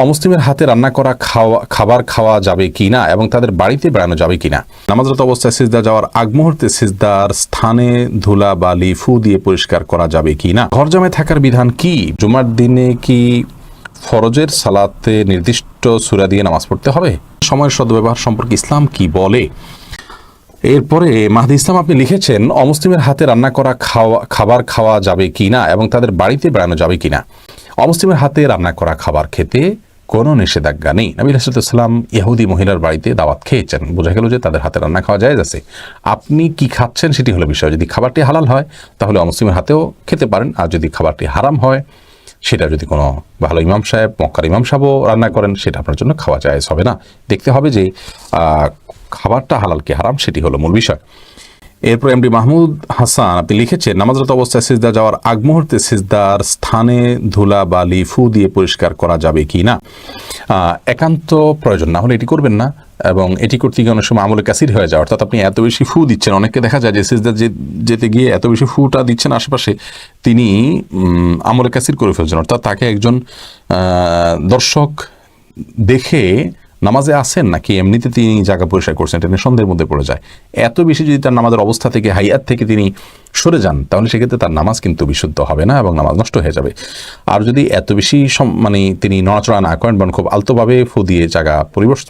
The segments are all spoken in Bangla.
অমুসলিমের হাতে রান্না করা খাবার খাওয়া যাবে কিনা এবং তাদের বাড়িতে বেড়ানো যাবে কিনা। নামাজরত অবস্থায় সিজদা যাওয়ার আগ মুহূর্তে সিজদার স্থানে ধুলা বালি ফু দিয়ে পরিষ্কার করা যাবে কিনা। ঘর জামায় থাকার বিধান কি? জুমার দিনে কি ফরজের সালাতে নির্দিষ্ট সূরা দিয়ে নামাজ পড়তে হবে? সময়ের সদ্ব্যবহার সম্পর্কে ইসলাম কি বলে? এরপরে মাহদি ইসলাম আপনি লিখেছেন, অমুসলিমের হাতে রান্না করা খাবার খাওয়া যাবে কিনা এবং তাদের বাড়িতে বেড়ানো যাবে কিনা। অমুসলিমের হাতে রান্না করা খাবার খেতে কোনো নিষেধাজ্ঞা নেই। নবী রাসূলুল্লাহ ইহুদি মহিলার বাড়িতে দাওয়াত খেয়েছেন, বোঝা গেল যে তাদের হাতে রান্না খাওয়া জায়েজ আছে। আপনি কি খাচ্ছেন সেটি হলো বিষয়। যদি খাবারটি হালাল হয় তাহলে অমুসলিমের হাতেও খেতে পারেন, আর যদি খাবারটি হারাম হয়, সেটা যদি কোনো ভালো ইমাম সাহেব, মক্কার ইমাম সাহেবও রান্না করেন, সেটা আপনার জন্য খাওয়া জায়েজ হবে না। দেখতে হবে যে খাবারটা হালাল কি হারাম, সেটি হলো মূল বিষয়। এরপর এমডি মাহমুদ হাসান আপনি লিখেছেন, নামাজরত অবস্থায় সিজদা যাওয়ার আগ মুহূর্তে সিজদার স্থানে ধুলা বালি ফু দিয়ে পরিষ্কার করা যাবে কি না। একান্ত প্রয়োজন না হলে এটি করবেন না, এবং এটি করতে গিয়ে অনেক সময় আমলে কাসির হয়ে যায়, অর্থাৎ আপনি এত বেশি ফু দিচ্ছেন। অনেককে দেখা যায় যে সিজদা যেতে গিয়ে এত বেশি ফুটা দিচ্ছেন আশেপাশে, তিনি আমলে কাসির করে ফেলছেন, অর্থাৎ তাকে একজন দর্শক দেখে নামাজে আসেন নাকি এমনিতে তিনি জায়গা পরিষ্কার করছেন, এটা সন্দেহের মধ্যে পড়ে যায়। এত বেশি যদি তার নামাজের অবস্থা থেকে, হাইয়াত থেকে তিনি সরে যান, তাহলে সেক্ষেত্রে তার নামাজ কিন্তু বিশুদ্ধ হবে না এবং নামাজ নষ্ট হয়ে যাবে। আর যদি এত বেশি তিনি নড়াচড়া না করেন, বা খুব আলতোভাবে ফু দিয়ে জায়গা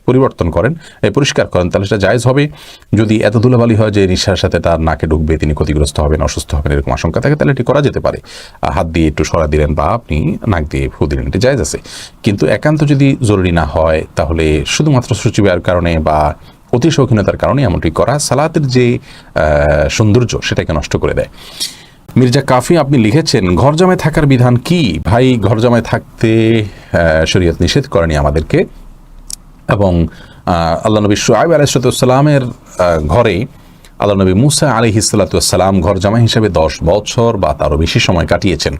পরিবর্তন করেন, পরিষ্কার করেন, তাহলে সেটা জায়েজ হবে। যদি এত ধুলাবালি হয় যে নিঃশ্বাসের সাথে তার নাকে ঢুকবে, তিনি ক্ষতিগ্রস্ত হবেন, অসুস্থ হবেন, এরকম আশঙ্কা থাকে, তাহলে এটি করা যেতে পারে। হাত দিয়ে একটু সরা দিলেন বা আপনি নাক দিয়ে ফু দিলেন, এটি জায়েজ আছে। কিন্তু একান্ত যদি জরুরি না হয়, তাহলে শুধুমাত্র সূচিবায়ের কারণে বা অতি শৌখিনতার কারণে এমনটি করা সালাতের যে সৌন্দর্য সেটাকে নষ্ট করে দেয়। মির্জা কাফি আপনি লিখেছেন, ঘর জামায় থাকার বিধান কি? ভাই, ঘর জামায় থাকতে শরীয়ত নিষেধ করেনি আমাদেরকে, এবং আল্লাহ নবী শুআয়ব আলাইহিস সালামের ঘরে আল্লাহ নবী মুসা আলাইহিস সালাম ঘর জামাই হিসেবে 10 বছর বা তারও বেশি সময় কাটিয়েছেন।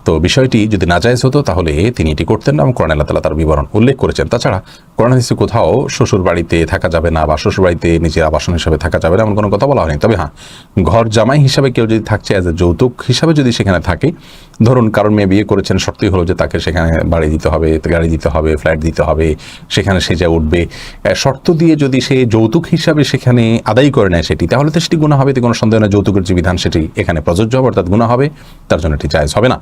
তো বিষয়টি যদি নাজায়েজ হতো তাহলে তিনি এটি করতেন না, এবং কোরআনে আল্লাহ তাআলা তার বিবরণ উল্লেখ করেছেন। তাছাড়া কোরআন হাদিসে কোথাও শ্বশুর বাড়িতে থাকা যাবে না বা শ্বশুর বাড়িতে নিজের আবাসন হিসাবে থাকা যাবে না এমন কোনো কথা বলা হয়নি। তবে হ্যাঁ, ঘর জামাই হিসাবে কেউ যদি থাকছে, অ্যাজ এ যৌতুক হিসাবে যদি সেখানে থাকে, ধরুন কারণ মেয়ে বিয়ে করেছেন, শর্তই হলো যে তাকে সেখানে বাড়ি দিতে হবে, গাড়ি দিতে হবে, ফ্ল্যাট দিতে হবে, সেখানে সে যা উঠবে, শর্ত দিয়ে যদি সে যৌতুক হিসাবে সেখানে আদায় করে নেয় সেটি, তাহলে তো সেটি গুনাহ হবে, এতে কোনো সন্দেহ নেই। যৌতুকের যে বিধান সেটি এখানে প্রযোজ্য হবে, অর্থাৎ গুনাহ হবে, তার জন্য এটি জায়েজ হবে না।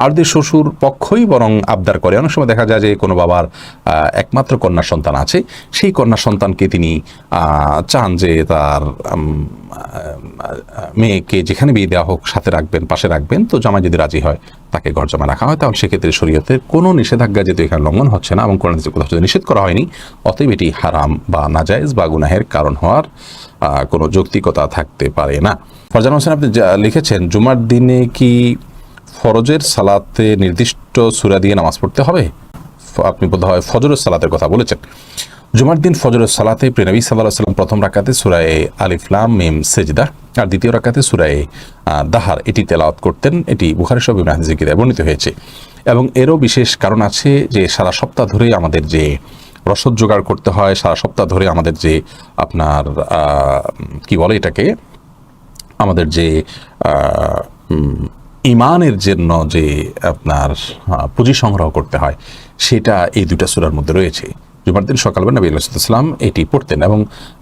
আর যে শ্বশুর পক্ষই বরং আবদার করে, অনেক সময় দেখা যায় যে কোনো বাবার একমাত্র কন্যা সন্তান আছে, সেই কন্যা সন্তানকে তিনি চান যে তার মেয়েকে যেখানে বিয়ে দেওয়া হোক সাথে রাখবেন, পাশে রাখবেন। তো জামাই যদি রাজি হয়, তাকে ঘর জামাই রাখা হয়, তাহলে সেক্ষেত্রে শরীয়তের কোনো নিষেধাজ্ঞা যেহেতু এখানে লঙ্ঘন হচ্ছে না এবং কোরআনে কোথাও যদি নিষেধ করা হয়নি, অতএব এটি হারাম বা নাজায়েজ বা গুনাহের কারণ হওয়ার কোনো যৌক্তিকতা থাকতে পারে না। ফরজান হোসেন আপনি লিখেছেন, জুমার দিনে কি ফরজের সালাতে নির্দিষ্ট সূরা দিয়ে নামাজ পড়তে হবে? আপনি বোধহয় ফজরের সালাতের কথা বলেছেন। জুমার দিন ফজরের সালাতে প্রিয় নবী সাল্লাল্লাহু আলাইহি ওয়াসাল্লাম প্রথম রাকাতে সূরা আলিফ লাম মিম সিজদা আর দ্বিতীয় রাকাতে সূরা দাহার এটি তেলাওয়াত করতেন। এটি বুখারী শরীফ ইবনে হাদিসে বর্ণিত হয়েছে, এবং এরও বিশেষ কারণ আছে যে সারা সপ্তাহ ধরে আমাদের যে রসদ জোগাড় করতে হয়, সারা সপ্তাহ ধরে আমাদের যে আপনার কি বলে এটাকে, আমাদের যে ইমানের জন্য যে আপনার পুঁজি সংগ্রহ করতে হয়, সেটা এই দুইটা সূরার মধ্যে রয়েছে। জুমার দিন সকালবেলা নবী আলাইহিস সালাম এটি পড়তেন, এবং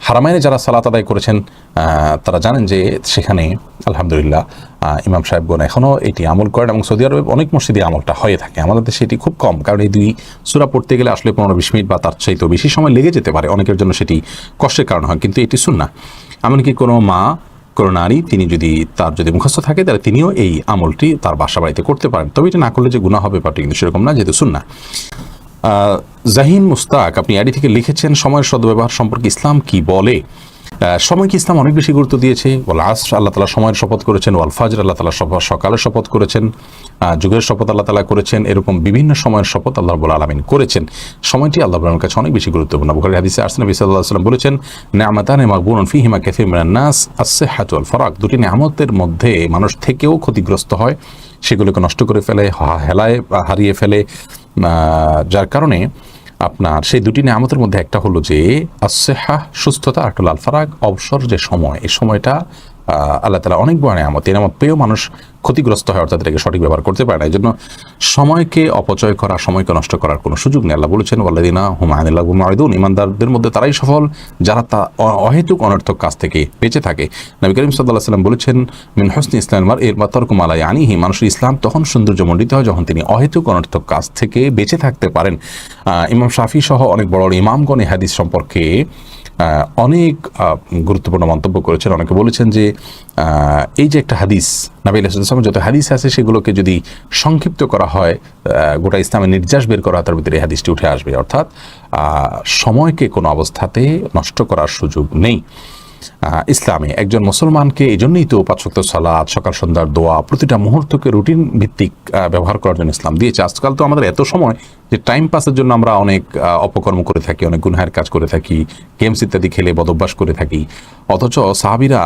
হারামাইনে যারা সালাত আদায় করেছেন তারা জানেন যে সেখানে আলহামদুলিল্লাহ ইমাম সাহেবগণ এখনও এটি আমল করেন, এবং সৌদি আরবে অনেক মসজিদে আমলটা হয়ে থাকে। আমাদের দেশে এটি খুব কম, কারণ এই দুই সূরা পড়তে গেলে আসলে 15-20 মিনিট বা তার চাইতেও বেশি সময় লেগে যেতে পারে, অনেকের জন্য সেটি কষ্টের কারণ হয়। কিন্তু এটি সুন্নাহ, এমনকি কোনো মা, কোনো নারী তিনি তার যদি মুখস্থ থাকে, তাহলে তিনিও এই আমলটি তার বাসা বাড়িতে করতে পারেন। তবে এটা না করলে যে গুনাহ হবে ব্যাপারটি কিন্তু সেরকম না, যেহেতু সুন্নাহ। জাহিন মুস্তাক আপনি আইডি থেকে লিখেছেন, সময়ের সদ্ব্যবহার সম্পর্কে ইসলাম কি বলে? সময়কে ইসলাম অনেক বেশি গুরুত্ব দিয়েছে। ওয়াল আসর আল্লাহ তাআলা সময়ের শপথ করেছেন, ওয়াল ফাজর আল্লাহ তাআলা সকালের শপথ করেছেন, যুগের শপথ আল্লাহ তাআলা করেছেন, এরকম বিভিন্ন সময়ের শপথ আল্লাহ রাব্বুল আলামিন করেছেন। সময়টি আল্লাহ রাব্বুল আলামিনের কাছে অনেক বেশি গুরুত্বপূর্ণ। বুখারী হাদিসে আসছে, নবী সাল্লাল্লাহু আলাইহি ওয়াসাল্লাম বলেছেন, নি'মাতানি মাগবুনুন ফীহিমা কাসীরুম মিনান নাস আস-সিহহাতু ওয়াল ফারাগ। দুটি নিয়ামতের মধ্যে মানুষ থেকেও ক্ষতিগ্রস্ত হয়, সেগুলোকে নষ্ট করে ফেলে, হেলায় হারিয়ে ফেলে, যার কারণে আপনার সেই দুটি নিয়ামতের মধ্যে একটা হলো যে আসসিহা সুস্থতা, আর আল ফারাগ অবসর যে সময়, এই সময়টা আল্লাহ তাআলা অনেক বড় নিয়ামত, এই নিয়ামত পেয়েও মানুষ ক্ষতিগ্রস্ত হয়, অর্থাৎ এটাকে সঠিক ব্যবহার করতে পারে না। এই জন্য সময়কে অপচয় করা, সময়কে নষ্ট করার কোনো সুযোগ নেই। আল্লাহ বলেছেন ওয়াল্লাযিনা হুম আনিল লাগwi মুরিদুন, ঈমানদারদের মধ্যে তারাই সফল যারা তা অহেতুক অনর্থক কাজ থেকে বেঁচে থাকে। নবী করিম সাল্লাল্লাহু আলাইহি ওয়াসাল্লাম বলেছেন মিন হুসনি ইসলামিল মারই মা তারকু মা লা ইয়ানিহি, মানুষের ইসলাম তখন সৌন্দর্যমণ্ডিত হয় যখন তিনি অহেতুক অনর্থক কাজ থেকে বেঁচে থাকতে পারেন। ইমাম শাফি সহ অনেক বড় বড় ইমামগণ এই হাদিস সম্পর্কে অনেক গুরুত্বপূর্ণ মন্তব্য করেছেন। অনেকে বলেছেন যে এই যে একটা হাদিস, নবী আলাইহিস সালাম যত হাদিস আছে সেগুলোকে যদি সংক্ষিপ্ত করা হয়, গোটা ইসলামের নির্যাস বের করা হয়, তার ভিতরে এই হাদিসটি উঠে আসবে। অর্থাৎ সময়কে কোনো অবস্থাতে নষ্ট করার সুযোগ নেই ইসলামে। একজন মুসলমানকে এই জন্যই তো 5 ওয়াক্ত সালাত, সকাল সন্ধ্যার দোয়া, প্রতিটা মুহূর্তকে রুটিন ভিত্তিক ব্যবহার করার জন্য ইসলাম দিয়েছে। আজকাল তো আমাদের এত সময় যে টাইম পাসের জন্য আমরা অনেক অপকর্ম করে থাকি, অনেক গুনহার কাজ করে থাকি, গেমস ইত্যাদি খেলে বদভ্যাস করে থাকি। অথচ সাহাবীরা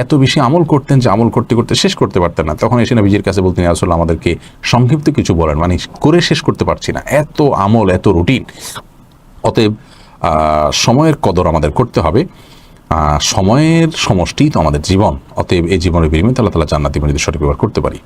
এত বেশি আমল করতেন যে আমল করতে করতে শেষ করতে পারতেন না। তখন এসে নবীজির কাছে বলতেন ইয়া রাসূলুল্লাহ আমাদেরকে সংক্ষিপ্ত কিছু বলেন, মানে করে শেষ করতে পারছি না, এত আমল, এত রুটিন। অতএব সময়ের কদর আমাদের করতে হবে। সময়ের সমষ্টি তো আমাদের জীবন, অতএব এই জীবনের বিনিময়ে আল্লাহ তাআলা জান্নাতি মনিদের সঠিক ব্যবহার করতে পারি।